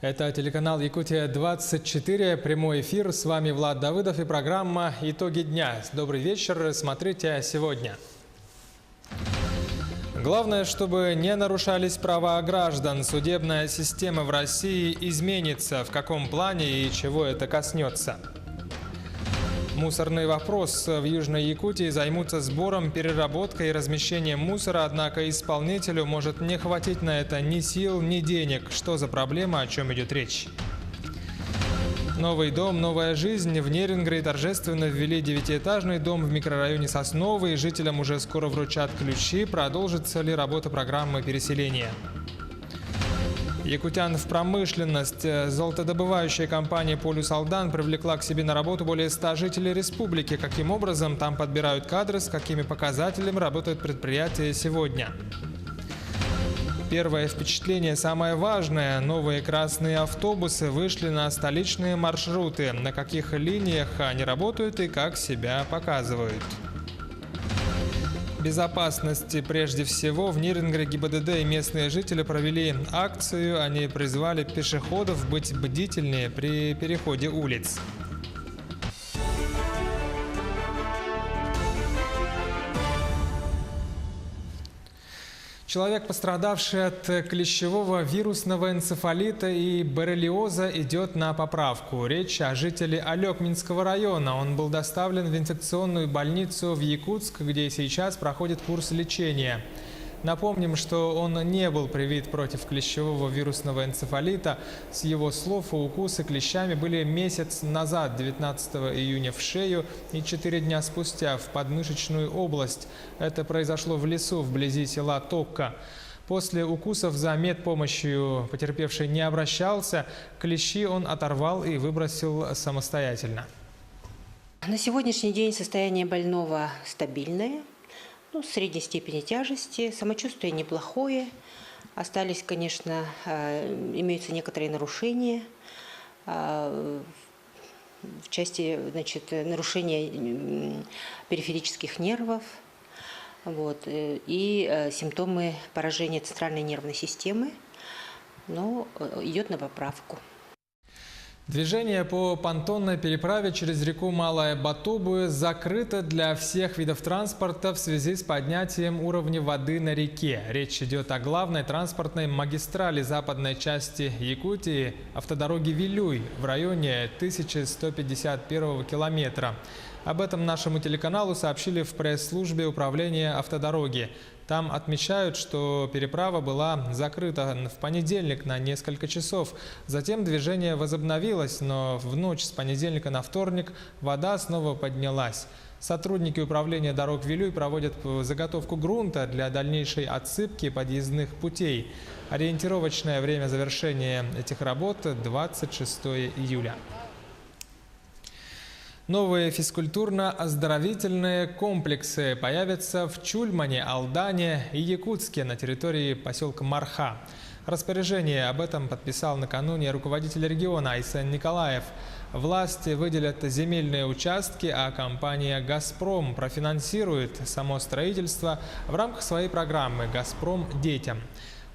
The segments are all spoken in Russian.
Это телеканал Якутия-24, прямой эфир. С вами Влад Давыдов и программа «Итоги дня». Добрый вечер, смотрите сегодня. Главное, чтобы не нарушались права граждан. Судебная система в России изменится. В каком плане и чего это коснется? Мусорный вопрос. В Южной Якутии займутся сбором, переработкой и размещением мусора, однако исполнителю может не хватить на это ни сил, ни денег. Что за проблема, о чем идет речь? Новый дом, новая жизнь. В Нерингре торжественно ввели 9-этажный дом в микрорайоне Сосновый. Жителям уже скоро вручат ключи. Продолжится ли работа программы переселения? Якутян в промышленность. Золотодобывающая компания «Полюс Алдан» привлекла к себе на работу более 100 жителей республики. Каким образом там подбирают кадры, с какими показателями работает предприятие сегодня? Первое впечатление самое важное. Новые красные автобусы вышли на столичные маршруты. На каких линиях они работают и как себя показывают? Безопасности прежде всего. В Нерингре ГИБДД и местные жители провели акцию. Они призвали пешеходов быть бдительнее при переходе улиц. Человек, пострадавший от клещевого вирусного энцефалита и боррелиоза, идет на поправку. Речь о жителе Алекминского района. Он был доставлен в инфекционную больницу в Якутск, где сейчас проходит курс лечения. Напомним, что он не был привит против клещевого вирусного энцефалита. С его слов, укусы клещами были месяц назад, 19 июня в шею и 4 дня спустя в подмышечную область. Это произошло в лесу вблизи села Токка. После укусов за медпомощью потерпевший не обращался. Клещи он оторвал и выбросил самостоятельно. На сегодняшний день состояние больного стабильное. Средней степени тяжести, самочувствие неплохое. Остались, конечно, имеются некоторые нарушения в части, нарушения периферических нервов, и симптомы поражения центральной нервной системы, но идет на поправку. Движение по понтонной переправе через реку Малая Батубы закрыто для всех видов транспорта в связи с поднятием уровня воды на реке. Речь идет о главной транспортной магистрали западной части Якутии, автодороге Вилюй в районе 1151 километра. Об этом нашему телеканалу сообщили в пресс-службе управления автодороги. Там отмечают, что переправа была закрыта в понедельник на несколько часов. Затем движение возобновилось, но в ночь с понедельника на вторник вода снова поднялась. Сотрудники управления дорог Вилюй проводят заготовку грунта для дальнейшей отсыпки подъездных путей. Ориентировочное время завершения этих работ – 26 июля. Новые физкультурно-оздоровительные комплексы появятся в Чульмане, Алдане и Якутске на территории поселка Марха. Распоряжение об этом подписал накануне руководитель региона Айсен Николаев. Власти выделят земельные участки, а компания «Газпром» профинансирует само строительство в рамках своей программы «Газпром детям».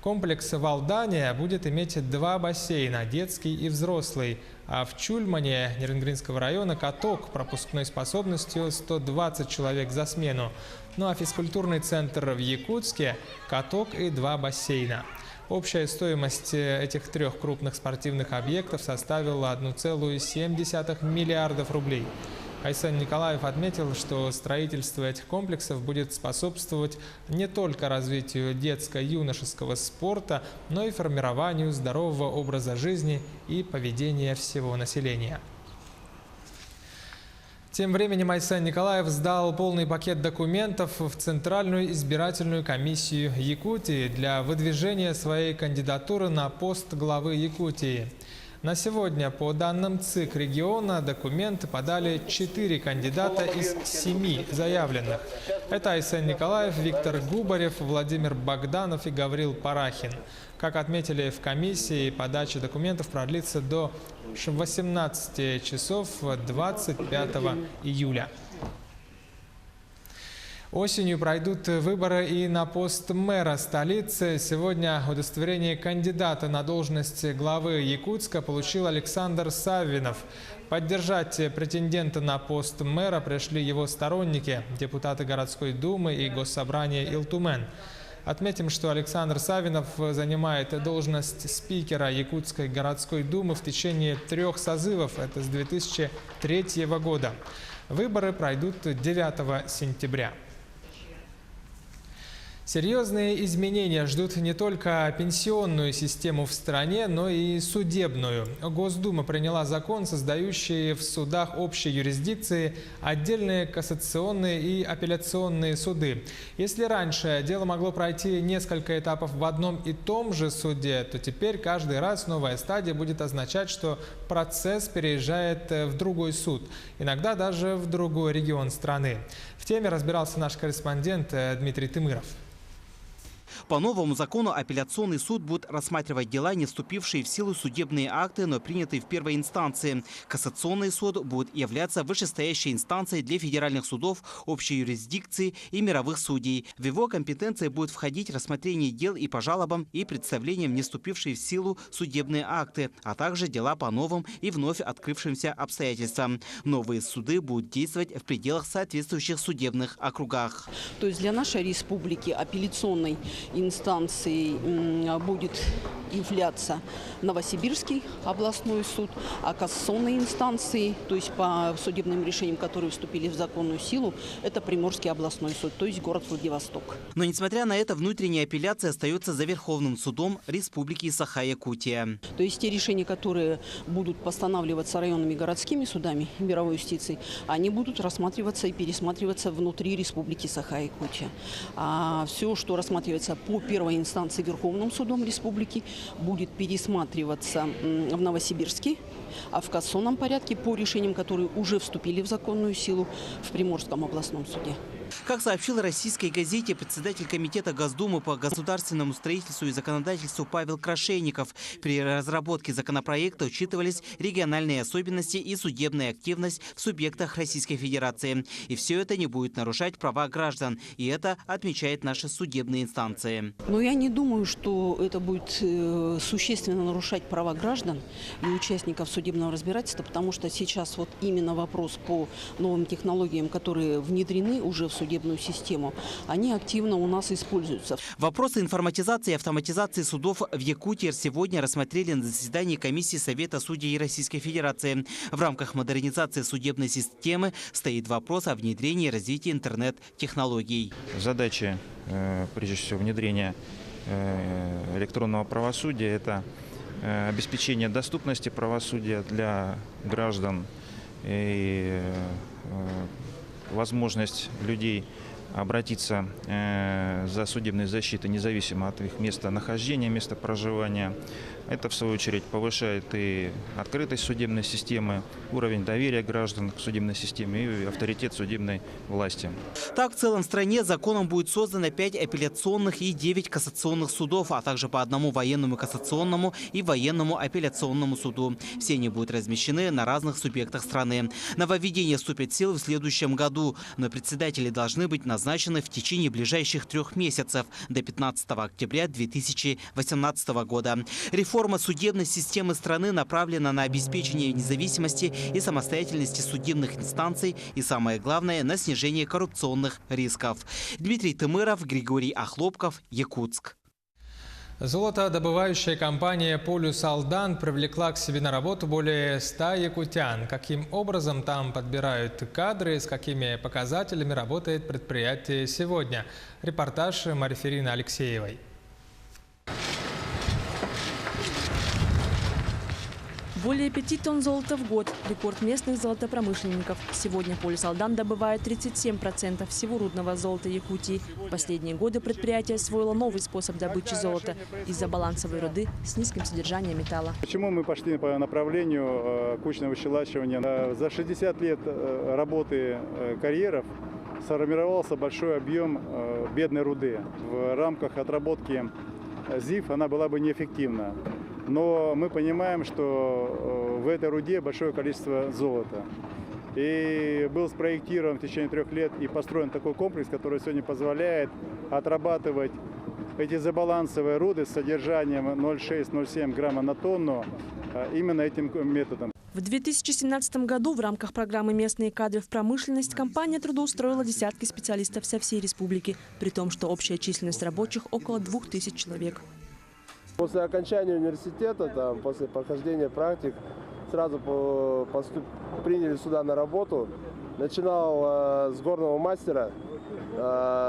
Комплекс в Алдане будет иметь 2 бассейна – детский и взрослый, а в Чульмане Нерингринского района каток пропускной способностью 120 человек за смену. Ну а физкультурный центр в Якутске – каток и 2 бассейна. Общая стоимость этих 3 крупных спортивных объектов составила 1,7 миллиардов рублей. Айсен Николаев отметил, что строительство этих комплексов будет способствовать не только развитию детско-юношеского спорта, но и формированию здорового образа жизни и поведения всего населения. Тем временем Айсен Николаев сдал полный пакет документов в Центральную избирательную комиссию Якутии для выдвижения своей кандидатуры на пост главы Якутии. На сегодня, по данным ЦИК региона, документы подали 4 кандидата из 7 заявленных. Это Айсен Николаев, Виктор Губарев, Владимир Богданов и Гаврил Парахин. Как отметили в комиссии, подача документов продлится до 18 часов 25 июля. Осенью пройдут выборы и на пост мэра столицы. Сегодня удостоверение кандидата на должность главы Якутска получил Александр Саввинов. Поддержать претендента на пост мэра пришли его сторонники, депутаты городской думы и госсобрания Илтумен. Отметим, что Александр Саввинов занимает должность спикера Якутской городской думы в течение 3 созывов, это с 2003 года. Выборы пройдут 9 сентября. Серьезные изменения ждут не только пенсионную систему в стране, но и судебную. Госдума приняла закон, создающий в судах общей юрисдикции отдельные кассационные и апелляционные суды. Если раньше дело могло пройти несколько этапов в одном и том же суде, то теперь каждый раз новая стадия будет означать, что процесс переезжает в другой суд, иногда даже в другой регион страны. В теме разбирался наш корреспондент Дмитрий Тымыров. По новому закону апелляционный суд будет рассматривать дела, не вступившие в силу судебные акты, но принятые в первой инстанции. Кассационный суд будет являться вышестоящей инстанцией для федеральных судов, общей юрисдикции и мировых судей. В его компетенции будет входить рассмотрение дел и по жалобам и представлениям, не вступившие в силу судебные акты, а также дела по новым и вновь открывшимся обстоятельствам. Новые суды будут действовать в пределах соответствующих судебных округах. То есть для нашей республики апелляционной инстанцией будет являться Новосибирский областной суд, а кассационной инстанцией, то есть по судебным решениям, которые вступили в законную силу, это Приморский областной суд, то есть город Владивосток. Но несмотря на это, внутренняя апелляция остается за Верховным судом Республики Саха-Якутия. То есть те решения, которые будут постанавливаться районными городскими судами мировой юстиции, они будут рассматриваться и пересматриваться внутри Республики Саха-Якутия. А все, что рассматривается по первой инстанции Верховным судом республики, будет пересматриваться в Новосибирске, а в кассационном порядке по решениям, которые уже вступили в законную силу, в Приморском областном суде. Как сообщил российской газете председатель комитета Госдумы по государственному строительству и законодательству Павел Крашенников, при разработке законопроекта учитывались региональные особенности и судебная активность в субъектах Российской Федерации. И все это не будет нарушать права граждан. И это отмечают наши судебные инстанции. Но я не думаю, что это будет существенно нарушать права граждан и участников судебного разбирательства, потому что сейчас вот именно вопрос по новым технологиям, которые внедрены уже в судебную систему, они активно у нас используются. Вопросы информатизации и автоматизации судов в Якутии сегодня рассмотрели на заседании комиссии Совета судей Российской Федерации. В рамках модернизации судебной системы стоит вопрос о внедрении и развитии интернет-технологий. Задача, прежде всего, внедрения электронного правосудия – это обеспечение доступности правосудия для граждан и возможность людей обратиться за судебной защитой независимо от их места нахождения, места проживания. Это, в свою очередь, повышает и открытость судебной системы, уровень доверия граждан к судебной системе и авторитет судебной власти. Так, в целом в стране законом будет создано 5 апелляционных и 9 кассационных судов, а также по одному военному кассационному и военному апелляционному суду. Все они будут размещены на разных субъектах страны. Нововведения вступят в силу в следующем году, но председатели должны быть назначены в течение ближайших 3 месяцев, до 15 октября 2018 года. Реформа судебной системы страны направлена на обеспечение независимости и самостоятельности судебных инстанций и, самое главное, на снижение коррупционных рисков. Дмитрий Тымыров, Григорий Охлопков, Якутск. Золотодобывающая компания «Полюс Алдан» привлекла к себе на работу более 100 якутян. Каким образом там подбирают кадры, с какими показателями работает предприятие сегодня? Репортаж Марферины Алексеевой. Более 5 тонн золота в год – рекорд местных золотопромышленников. Сегодня «Полюс Алдан» добывает 37% всего рудного золота Якутии. В последние годы предприятие освоило новый способ добычи золота из-за балансовой руды с низким содержанием металла. Почему мы пошли по направлению кучного щелачивания? За 60 лет работы карьеров сформировался большой объем бедной руды. В рамках отработки ЗИФ она была бы неэффективна. Но мы понимаем, что в этой руде большое количество золота. И был спроектирован в течение 3 лет и построен такой комплекс, который сегодня позволяет отрабатывать эти забалансовые руды с содержанием 0,6-0,7 грамма на тонну именно этим методом. В 2017 году в рамках программы «Местные кадры в промышленность» компания трудоустроила десятки специалистов со всей республики, при том, что общая численность рабочих около 2000 человек. После окончания университета, после прохождения практик, сразу приняли сюда на работу. Начинал с горного мастера,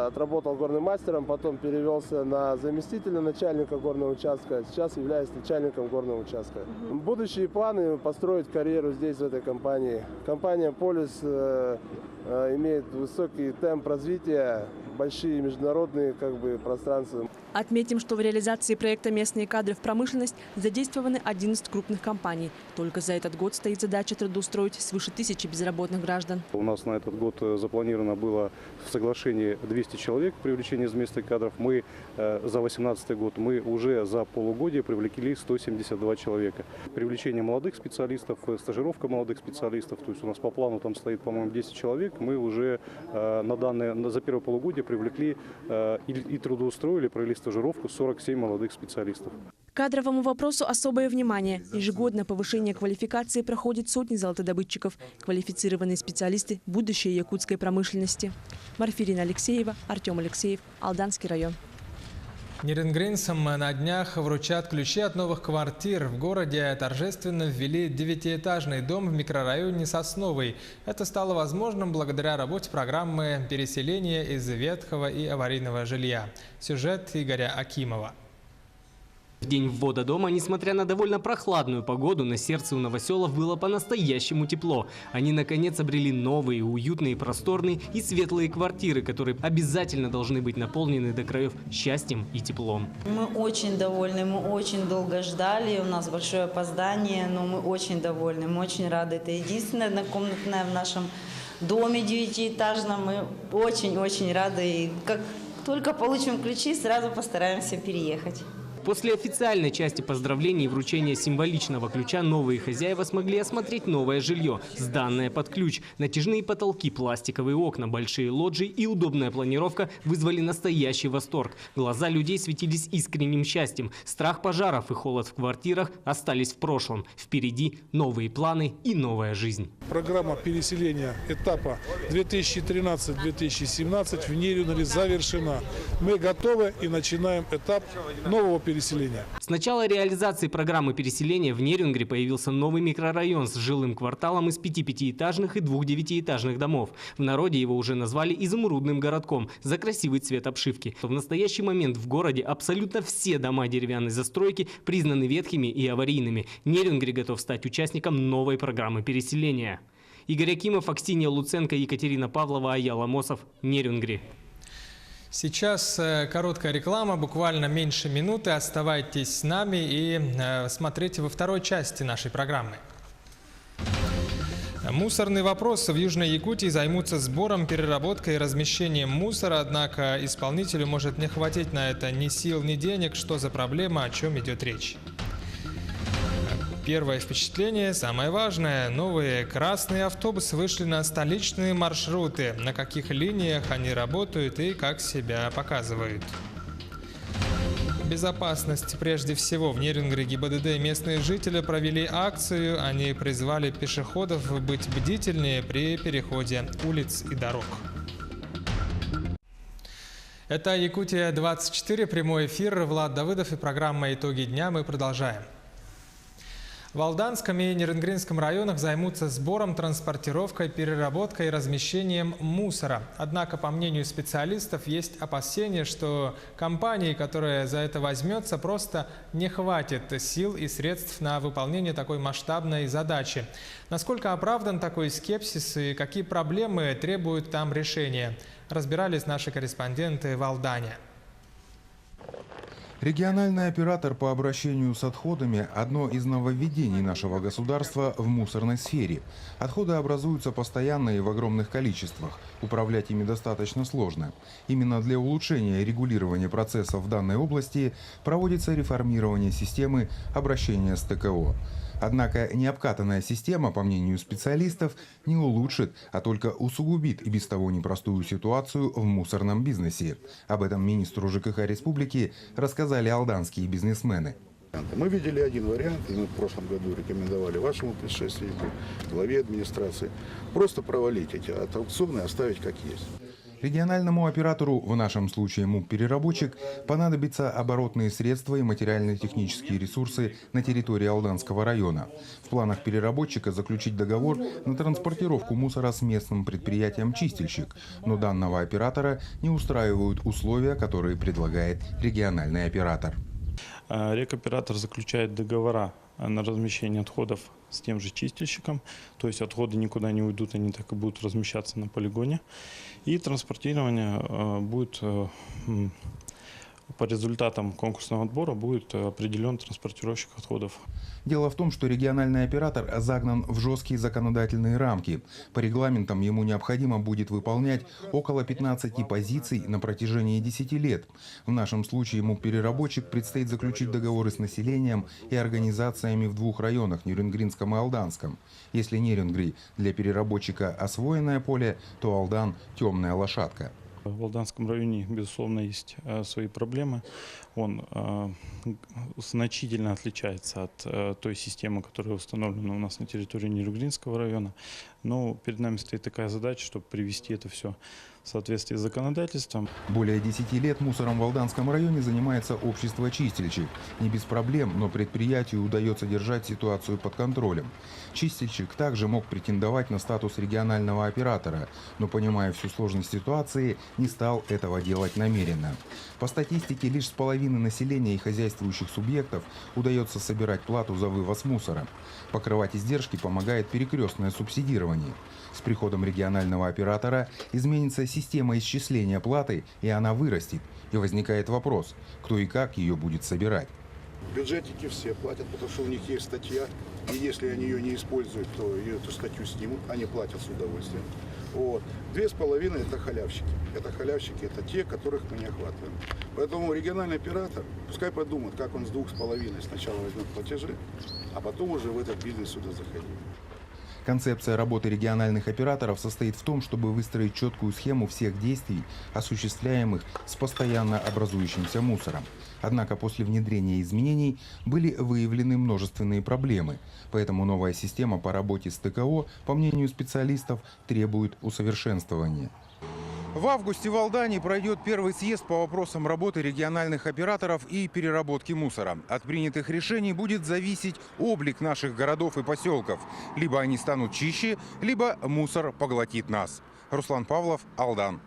отработал горным мастером, потом перевелся на заместителя начальника горного участка. Сейчас являюсь начальником горного участка. Будущие планы построить карьеру здесь, в этой компании. Компания «Полис» имеет высокий темп развития, большие международные пространства. Отметим, что в реализации проекта «Местные кадры в промышленность» задействованы 11 крупных компаний. Только за этот год стоит задача трудоустроить свыше 1000 безработных граждан. У нас на этот год запланировано было в соглашении 200 человек привлечения из местных кадров. Мы за 2018 год уже за полугодие привлекли 172 человека. Привлечение молодых специалистов, стажировка молодых специалистов. То есть у нас по плану там стоит, по-моему, 10 человек. Мы уже за первое полугодие привлекли и трудоустроили, провели стажировку 47 молодых специалистов. Кадровому вопросу особое внимание. Ежегодно повышение квалификации проходит сотни золотодобытчиков. Квалифицированные специалисты – будущее якутской промышленности. Марфирина Алексеева, Артем Алексеев, Алданский район. Нерингринцам на днях вручат ключи от новых квартир. В городе торжественно ввели 9-этажный дом в микрорайоне Сосновый. Это стало возможным благодаря работе программы переселения из ветхого и аварийного жилья. Сюжет Игоря Акимова. В день ввода дома, несмотря на довольно прохладную погоду, на сердце у новоселов было по-настоящему тепло. Они наконец обрели новые, уютные, просторные и светлые квартиры, которые обязательно должны быть наполнены до краев счастьем и теплом. Мы очень довольны, мы очень долго ждали, у нас большое опоздание, но мы очень довольны, мы очень рады. Это единственная однокомнатная в нашем доме 9-этажном. Мы очень-очень рады. И как только получим ключи, сразу постараемся переехать. После официальной части поздравлений и вручения символичного ключа новые хозяева смогли осмотреть новое жилье, сданное под ключ. Натяжные потолки, пластиковые окна, большие лоджии и удобная планировка вызвали настоящий восторг. Глаза людей светились искренним счастьем. Страх пожаров и холод в квартирах остались в прошлом. Впереди новые планы и новая жизнь. Программа переселения этапа 2013-2017 в Нерюнгри завершена. Мы готовы и начинаем этап нового переселения. С начала реализации программы переселения в Нерюнгри появился новый микрорайон с жилым кварталом из 5 пятиэтажных и 2 9-этажных домов. В народе его уже назвали «изумрудным городком» за красивый цвет обшивки. В настоящий момент в городе абсолютно все дома деревянной застройки признаны ветхими и аварийными. Нерюнгри готов стать участником новой программы переселения. Игорь Акимов, Аксинья Луценко, Екатерина Павлова, Аял Амосов, Нерюнгри. Сейчас короткая реклама, буквально меньше минуты. Оставайтесь с нами и смотрите во второй части нашей программы. Мусорный вопрос. В Южной Якутии займутся сбором, переработкой и размещением мусора. Однако исполнителю может не хватить на это ни сил, ни денег. Что за проблема, о чем идет речь? Первое впечатление, самое важное. Новые красные автобусы вышли на столичные маршруты. На каких линиях они работают и как себя показывают. Безопасность прежде всего. В Нерюнгри ГИБДД местные жители провели акцию. Они призвали пешеходов быть бдительнее при переходе улиц и дорог. Это Якутия-24, прямой эфир. Влад Давыдов и программа «Итоги дня». Мы продолжаем. В Алданском и Нерингринском районах займутся сбором, транспортировкой, переработкой и размещением мусора. Однако, по мнению специалистов, есть опасения, что компании, которая за это возьмется, просто не хватит сил и средств на выполнение такой масштабной задачи. Насколько оправдан такой скепсис и какие проблемы требуют там решения, разбирались наши корреспонденты в Алдане. Региональный оператор по обращению с отходами – одно из нововведений нашего государства в мусорной сфере. Отходы образуются постоянно и в огромных количествах. Управлять ими достаточно сложно. Именно для улучшения регулирования процессов в данной области проводится реформирование системы обращения с ТКО. Однако необкатанная система, по мнению специалистов, не улучшит, а только усугубит и без того непростую ситуацию в мусорном бизнесе. Об этом министру ЖКХ республики рассказали алданские бизнесмены. Мы видели один вариант, и мы в прошлом году рекомендовали вашему предшественнику, главе администрации, просто провалить эти аукционы и оставить как есть. Региональному оператору, в нашем случае МУП-переработчик, понадобятся оборотные средства и материально-технические ресурсы на территории Алданского района. В планах переработчика заключить договор на транспортировку мусора с местным предприятием «Чистильщик», но данного оператора не устраивают условия, которые предлагает региональный оператор. Рекоператор заключает договора на размещение отходов с тем же чистильщиком, то есть отходы никуда не уйдут, они так и будут размещаться на полигоне. И транспортирование будет, по результатам конкурсного отбора, будет определен транспортировщик отходов. Дело в том, что региональный оператор загнан в жесткие законодательные рамки. По регламентам ему необходимо будет выполнять около 15 позиций на протяжении 10 лет. В нашем случае ему переработчик предстоит заключить договоры с населением и организациями в двух районах – Нерюнгринском и Алданском. Если Нерюнгри для переработчика освоенное поле, то Алдан – темная лошадка. В Алданском районе, безусловно, есть свои проблемы. Он значительно отличается от той системы, которая установлена у нас на территории Нерюнгринского района. Но перед нами стоит такая задача, чтобы привести это все в соответствии с законодательством. Более 10 лет мусором в Алданском районе занимается общество «Чистильщик». Не без проблем, но предприятию удается держать ситуацию под контролем. «Чистильщик» также мог претендовать на статус регионального оператора, но, понимая всю сложность ситуации, не стал этого делать намеренно. По статистике, лишь с половины населения и хозяйствующих субъектов удается собирать плату за вывоз мусора. Покрывать издержки помогает перекрестное субсидирование. С приходом регионального оператора изменится система исчисления платы, и она вырастет. И возникает вопрос, кто и как ее будет собирать. Бюджетники все платят, потому что у них есть статья, и если они ее не используют, то эту статью снимут, они платят с удовольствием. Вот. 2,5 – это халявщики. Это те, которых мы не охватываем. Поэтому региональный оператор, пускай подумает, как он с 2,5 сначала возьмет платежи, а потом уже в этот бизнес сюда заходить. Концепция работы региональных операторов состоит в том, чтобы выстроить четкую схему всех действий, осуществляемых с постоянно образующимся мусором. Однако после внедрения изменений были выявлены множественные проблемы. Поэтому новая система по работе с ТКО, по мнению специалистов, требует усовершенствования. В августе в Алдане пройдет первый съезд по вопросам работы региональных операторов и переработки мусора. От принятых решений будет зависеть облик наших городов и поселков. Либо они станут чище, либо мусор поглотит нас. Руслан Павлов, Алдан.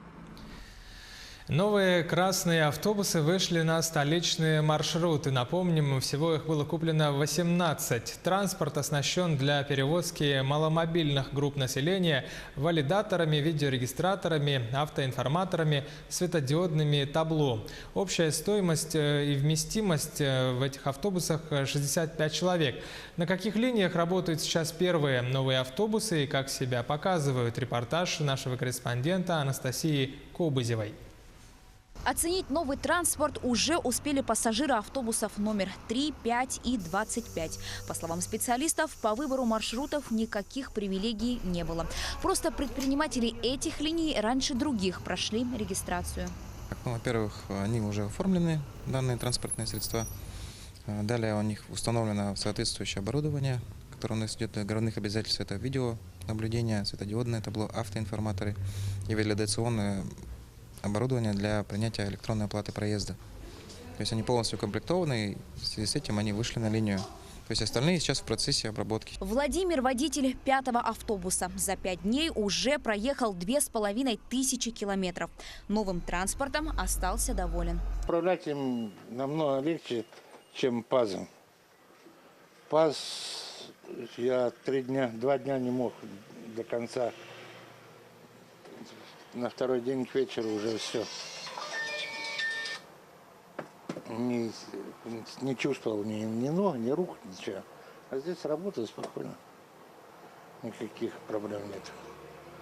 Новые красные автобусы вышли на столичные маршруты. Напомним, всего их было куплено 18. Транспорт оснащен для перевозки маломобильных групп населения валидаторами, видеорегистраторами, автоинформаторами, светодиодными табло. Общая стоимость и вместимость в этих автобусах 65 человек. На каких линиях работают сейчас первые новые автобусы и как себя показывают? Репортаж нашего корреспондента Анастасии Кобызевой. Оценить новый транспорт уже успели пассажиры автобусов номер 3, 5 и 25. По словам специалистов, по выбору маршрутов никаких привилегий не было. Просто предприниматели этих линий раньше других прошли регистрацию. Во-первых, они уже оформлены, данные транспортные средства. Далее у них установлено соответствующее оборудование, которое у нас идет для городных обязательств. Это видеонаблюдение, светодиодное табло, автоинформаторы и валидационное оборудование для принятия электронной оплаты проезда. То есть они полностью укомплектованы, и в связи с этим они вышли на линию. То есть остальные сейчас в процессе обработки. Владимир – водитель 5-го автобуса. За 5 дней уже проехал 2500 километров. Новым транспортом остался доволен. Управлять им намного легче, чем ПАЗом. ПАЗ я 2 дня не мог до конца. На второй день к вечеру уже все. Не чувствовал ни ног, ни рук, ничего. А здесь работаю спокойно. Никаких проблем нет.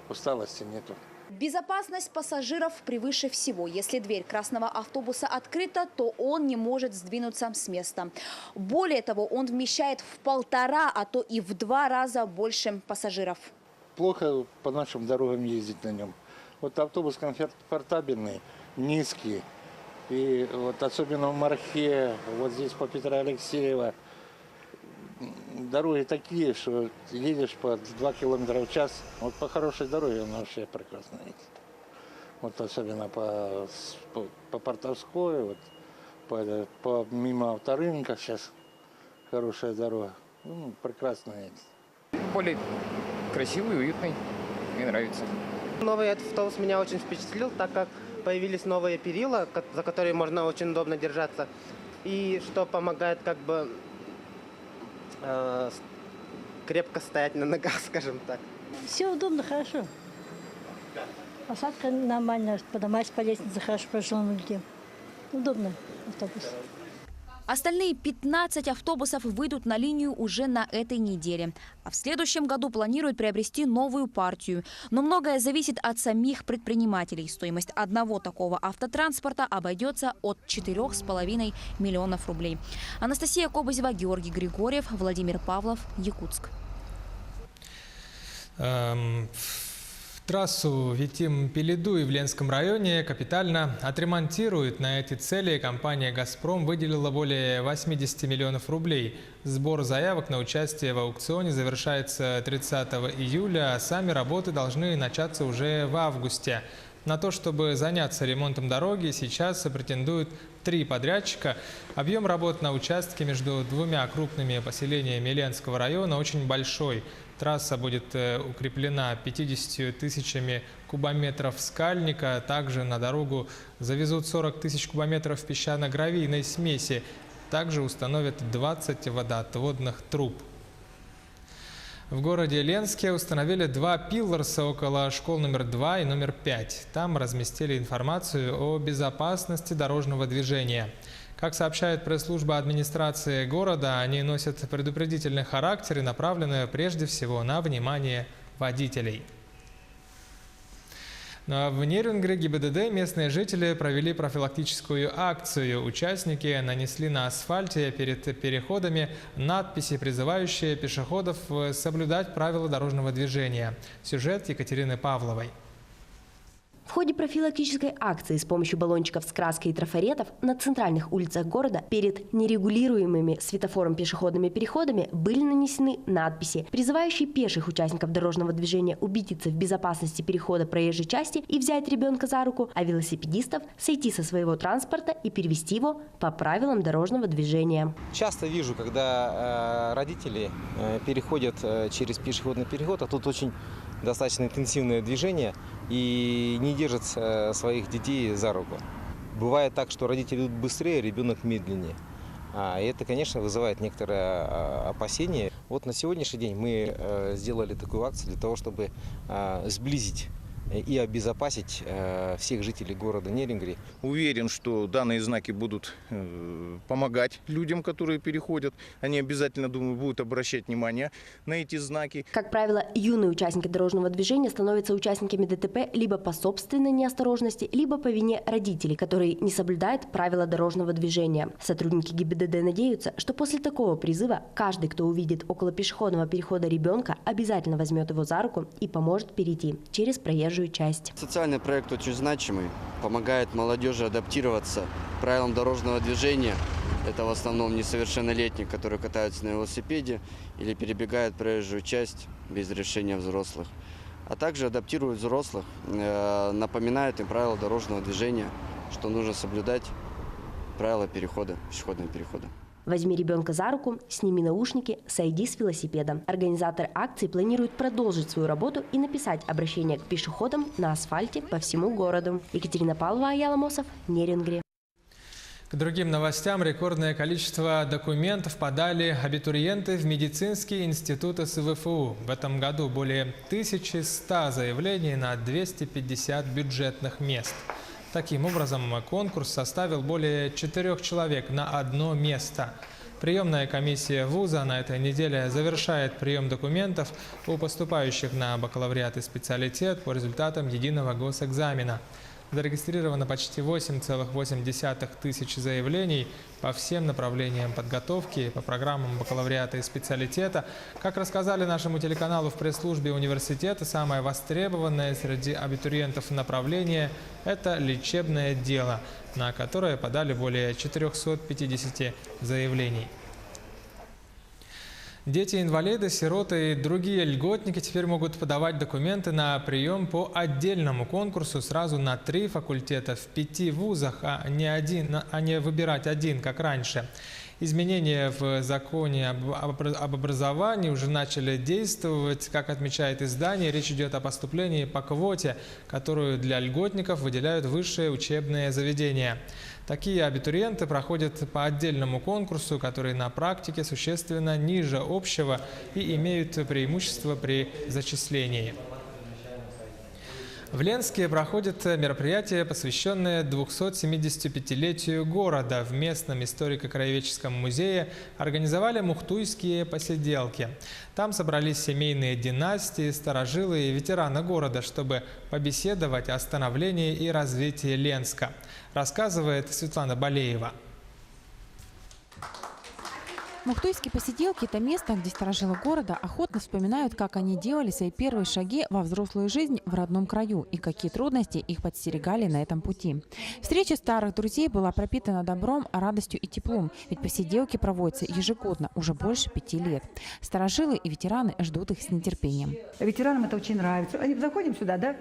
Усталости нету. Безопасность пассажиров превыше всего. Если дверь красного автобуса открыта, то он не может сдвинуться с места. Более того, он вмещает в 1,5, а то и в 2 раза больше пассажиров. Плохо по нашим дорогам ездить на нем. Вот автобус комфортабельный, низкий. И вот особенно в Мархе, вот здесь по Петра Алексеева, дороги такие, что едешь по 2 километра в час. Вот по хорошей дороге он вообще прекрасно едет. Вот особенно по Портовской, вот мимо авторынка сейчас хорошая дорога. Ну, прекрасно едет. Более красивый, уютный. Мне нравится. Новый автобус меня очень впечатлил, так как появились новые перила, за которые можно очень удобно держаться. И что помогает как бы крепко стоять на ногах, скажем так. Все удобно, хорошо. Посадка нормальная, поднимаясь по лестнице, хорошо пожилым людям. Удобно автобус. Остальные 15 автобусов выйдут на линию уже на этой неделе. А в следующем году планируют приобрести новую партию. Но многое зависит от самих предпринимателей. Стоимость одного такого автотранспорта обойдется от 4,5 миллионов рублей. Анастасия Кобызева, Георгий Григорьев, Владимир Павлов, Якутск. Трассу Витим-Пеледуй в Ленском районе капитально отремонтируют. На эти цели компания «Газпром» выделила более 80 миллионов рублей. Сбор заявок на участие в аукционе завершается 30 июля, а сами работы должны начаться уже в августе. На то, чтобы заняться ремонтом дороги, сейчас претендуют 3 подрядчика. Объем работ на участке между 2 крупными поселениями Ленского района очень большой. Трасса будет укреплена 50 тысячами кубометров скальника. Также на дорогу завезут 40 тысяч кубометров песчано-гравийной смеси. Также установят 20 водоотводных труб. В городе Ленске установили 2 пилларса около школ номер 2 и номер 5. Там разместили информацию о безопасности дорожного движения. Как сообщает пресс-служба администрации города, они носят предупредительный характер и направлены прежде всего на внимание водителей. Ну а в Нерюнгри ГИБДД местные жители провели профилактическую акцию. Участники нанесли на асфальте перед переходами надписи, призывающие пешеходов соблюдать правила дорожного движения. Сюжет Екатерины Павловой. В ходе профилактической акции с помощью баллончиков с краской и трафаретов на центральных улицах города перед нерегулируемыми светофором пешеходными переходами были нанесены надписи, призывающие пеших участников дорожного движения убедиться в безопасности перехода проезжей части и взять ребенка за руку, а велосипедистов сойти со своего транспорта и перевести его по правилам дорожного движения. Часто вижу, когда родители переходят через пешеходный переход, а тут очень достаточно интенсивное движение, и не держат своих детей за руку. Бывает так, что родители идут быстрее, ребенок медленнее. И это, конечно, вызывает некоторое опасение. Вот на сегодняшний день мы сделали такую акцию для того, чтобы сблизить и обезопасить всех жителей города Нерюнгри. Уверен, что данные знаки будут помогать людям, которые переходят. Они обязательно, думаю, будут обращать внимание на эти знаки. Как правило, юные участники дорожного движения становятся участниками ДТП либо по собственной неосторожности, либо по вине родителей, которые не соблюдают правила дорожного движения. Сотрудники ГИБДД надеются, что после такого призыва каждый, кто увидит около пешеходного перехода ребенка, обязательно возьмет его за руку и поможет перейти через проезжую часть. Социальный проект очень значимый, помогает молодежи адаптироваться к правилам дорожного движения. Это в основном несовершеннолетние, которые катаются на велосипеде или перебегают проезжую часть без разрешения взрослых. А также адаптируют взрослых, напоминают им правила дорожного движения, что нужно соблюдать правила перехода, пешеходного перехода. Возьми ребенка за руку, сними наушники, сойди с велосипеда. Организаторы акции планируют продолжить свою работу и написать обращение к пешеходам на асфальте по всему городу. Екатерина Павлова, Аяла Мосов, Нерюнгри. К другим новостям. Рекордное количество документов подали абитуриенты в медицинские институты СВФУ. В этом году более 1100 заявлений на 250 бюджетных мест. Таким образом, конкурс составил более 4 человек на одно место. Приемная комиссия вуза на этой неделе завершает прием документов у поступающих на бакалавриат и специалитет по результатам единого госэкзамена. Зарегистрировано почти 8,8 тысяч заявлений по всем направлениям подготовки, по программам бакалавриата и специалитета. Как рассказали нашему телеканалу в пресс-службе университета, самое востребованное среди абитуриентов направление – это лечебное дело, на которое подали более 450 заявлений. Дети-инвалиды, сироты и другие льготники теперь могут подавать документы на прием по отдельному конкурсу сразу на 3 факультета в 5 вузах, а не выбирать один, как раньше. Изменения в законе об образовании уже начали действовать. Как отмечает издание, речь идет о поступлении по квоте, которую для льготников выделяют высшие учебные заведения. Такие абитуриенты проходят по отдельному конкурсу, который на практике существенно ниже общего и имеют преимущество при зачислении. В Ленске проходит мероприятие, посвященное 275-летию города. В местном историко-краеведческом музее организовали мухтуйские посиделки. Там собрались семейные династии, старожилы и ветераны города, чтобы побеседовать о становлении и развитии Ленска. Рассказывает Светлана Балеева. Мухтуйские посиделки – это место, где старожилы города охотно вспоминают, как они делали свои первые шаги во взрослую жизнь в родном краю и какие трудности их подстерегали на этом пути. Встреча старых друзей была пропитана добром, радостью и теплом, ведь посиделки проводятся ежегодно уже больше 5 лет. Старожилы и ветераны ждут их с нетерпением. Ветеранам это очень нравится. Они заходим сюда, да?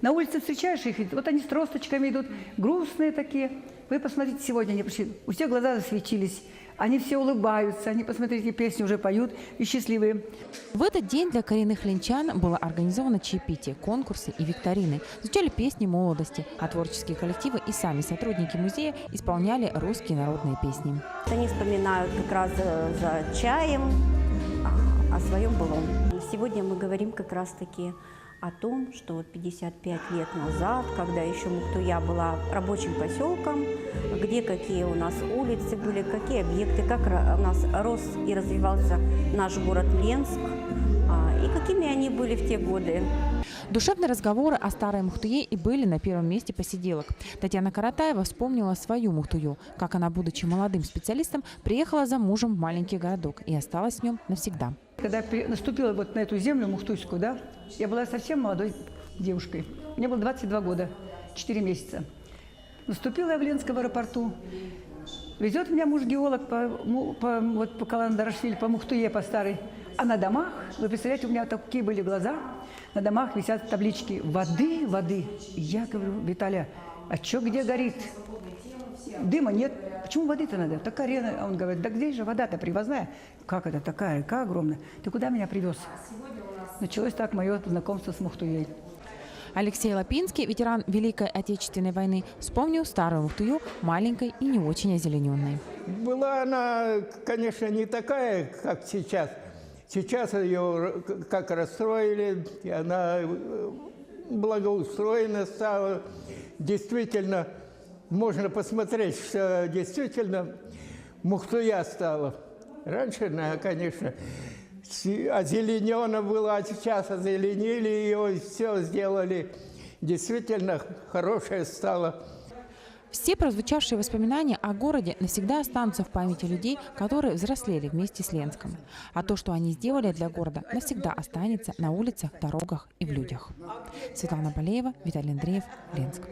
На улице встречаешь их, вот они с тросточками идут, грустные такие. Вы посмотрите, сегодня они пришли, у всех глаза засветились. Они все улыбаются, они, посмотрите, песни уже поют и счастливые. В этот день для коренных ленчан было организовано чаепитие, конкурсы и викторины. Звучали песни молодости, а творческие коллективы и сами сотрудники музея исполняли русские народные песни. Они вспоминают как раз за чаем о своем былом. Сегодня мы говорим как раз-таки о том, что вот 55 лет назад, когда еще Мухтуя была рабочим поселком, где какие у нас улицы были, какие объекты, как у нас рос и развивался наш город Ленск, и какими они были в те годы. Душевные разговоры о старой Мухтуе и были на первом месте посиделок. Татьяна Каратаева вспомнила свою Мухтую, как она, будучи молодым специалистом, приехала за мужем в маленький городок и осталась в нем навсегда. Когда я наступила вот на эту землю мухтуйскую, да, я была совсем молодой девушкой. Мне было 22 года, 4 месяца. Наступила я в Ленском аэропорту. Везет меня муж-геолог по Каландарашвили, по Мухтуе, по старой. А на домах, вы представляете, у меня такие были глаза, на домах висят таблички «Воды, воды». И я говорю: Виталя, а что, где горит? Дыма нет. Почему воды-то надо? Такая арена. А он говорит: да где же вода-то привозная? Как это, такая река огромная? Ты куда меня привез? Началось так мое знакомство с Мухтуей. Алексей Лапинский, ветеран Великой Отечественной войны, вспомнил старую Мухтую, маленькой и не очень озелененной. Была она, конечно, не такая, как сейчас. Сейчас ее как расстроили, и она благоустроена стала. Действительно, можно посмотреть, что действительно Мухтуя стала. Раньше она, конечно, озеленена была, а сейчас озеленили ее, все сделали. Действительно, хорошая стала. Все прозвучавшие воспоминания о городе навсегда останутся в памяти людей, которые взрослели вместе с Ленском. А то, что они сделали для города, навсегда останется на улицах, дорогах и в людях. Светлана Балеева, Виталий Андреев, Ленск.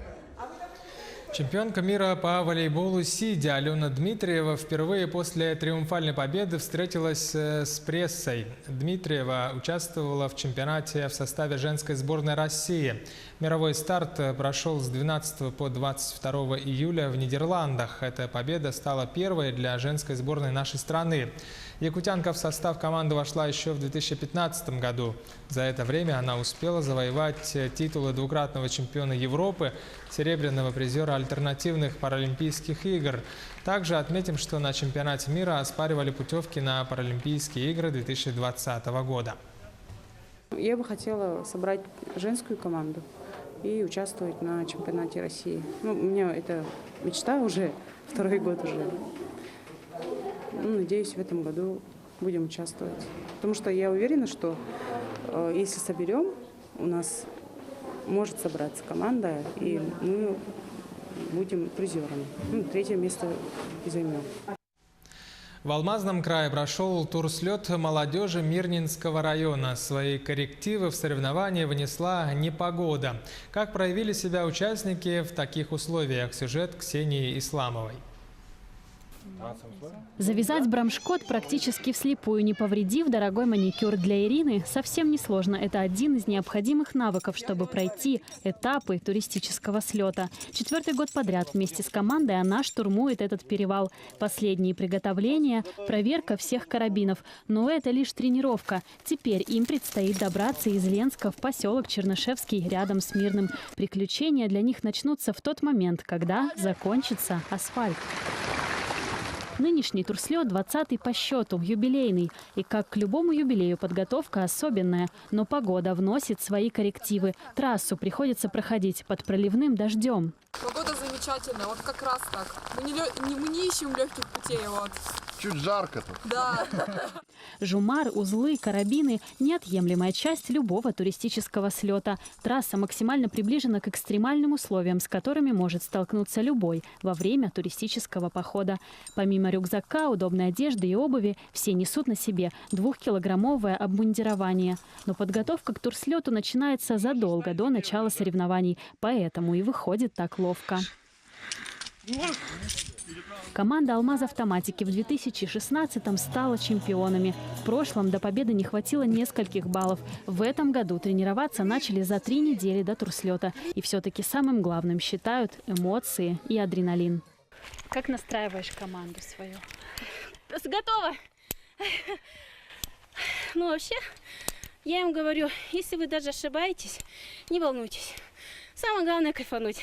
Чемпионка мира по волейболу сидя Алена Дмитриева впервые после триумфальной победы встретилась с прессой. Дмитриева участвовала в чемпионате в составе женской сборной России. Мировой старт прошел с 12 по 22 июля в Нидерландах. Эта победа стала первой для женской сборной нашей страны. Якутянка в состав команды вошла еще в 2015 году. За это время она успела завоевать титулы двукратного чемпиона Европы, серебряного призера альтернативных паралимпийских игр. Также отметим, что на чемпионате мира оспаривали путевки на Паралимпийские игры 2020 года. Я бы хотела собрать женскую команду и участвовать на чемпионате России. У меня это мечта уже, второй год уже. надеюсь, в этом году будем участвовать. Потому что я уверена, что если соберем, у нас может собраться команда, и мы будем призерами. 3-е место и займем. В Алмазном крае прошел турслет молодежи Мирнинского района. Свои коррективы в соревновании внесла непогода. Как проявили себя участники в таких условиях? Сюжет Ксении Исламовой. Завязать брамшкот практически вслепую, не повредив дорогой маникюр для Ирины, совсем несложно. Это один из необходимых навыков, чтобы пройти этапы туристического слета. 4-й год подряд вместе с командой она штурмует этот перевал. Последние приготовления, проверка всех карабинов. Но это лишь тренировка. Теперь им предстоит добраться из Ленска в поселок Чернышевский рядом с Мирным. Приключения для них начнутся в тот момент, когда закончится асфальт. Нынешний турслет 20-й по счету, юбилейный. И как к любому юбилею подготовка особенная. Но погода вносит свои коррективы. Трассу приходится проходить под проливным дождем. Погода замечательная, вот как раз так. Мы не ищем легких путей. Вот. Чуть жарко тут. Да. Жумар, узлы, карабины – неотъемлемая часть любого туристического слета. Трасса максимально приближена к экстремальным условиям, с которыми может столкнуться любой во время туристического похода. Помимо рюкзака, удобной одежды и обуви, все несут на себе 2-килограммовое обмундирование. Но подготовка к турслету начинается задолго до начала соревнований, поэтому и выходит так ловко. Команда «Алмаз-Автоматики» в 2016-м стала чемпионами. В прошлом до победы не хватило нескольких баллов. В этом году тренироваться начали за 3 недели до турслета. И все-таки самым главным считают эмоции и адреналин. Как настраиваешь команду свою? Готова. Ну, вообще, я им говорю, если вы даже ошибаетесь, не волнуйтесь. Самое главное – кайфануть.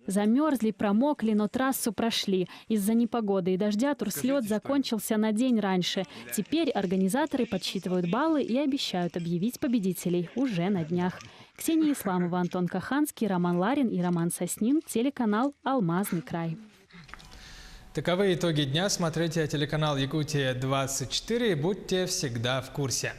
Замерзли, промокли, но трассу прошли. Из-за непогоды и дождя турслет закончился на день раньше. Теперь организаторы подсчитывают баллы и обещают объявить победителей уже на днях. Ксения Исламова, Антон Каханский, Роман Ларин и Роман Соснин. Телеканал «Алмазный край». Таковы итоги дня. Смотрите телеканал Якутия-24 и будьте всегда в курсе.